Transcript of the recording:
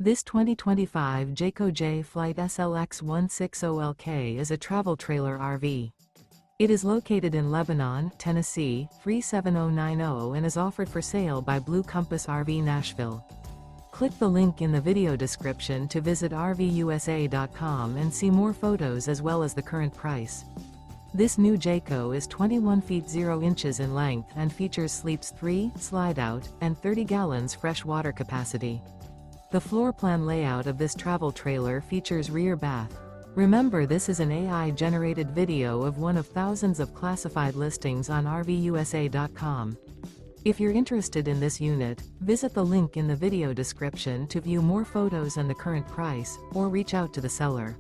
This 2025 Jayco Jay Flight SLX 160LK is a travel trailer RV. It is located in Lebanon, Tennessee, 37090 and is offered for sale by Blue Compass RV Nashville. Click the link in the video description to visit RVUSA.com and see more photos as well as the current price. This new Jayco is 21 feet 0 inches in length and features sleeps 3, slide-out, and 30 gallons fresh water capacity. The floor plan layout of this travel trailer features rear bath. Remember, this is an AI-generated video of one of thousands of classified listings on RVUSA.com. If you're interested in this unit, visit the link in the video description to view more photos and the current price, or reach out to the seller.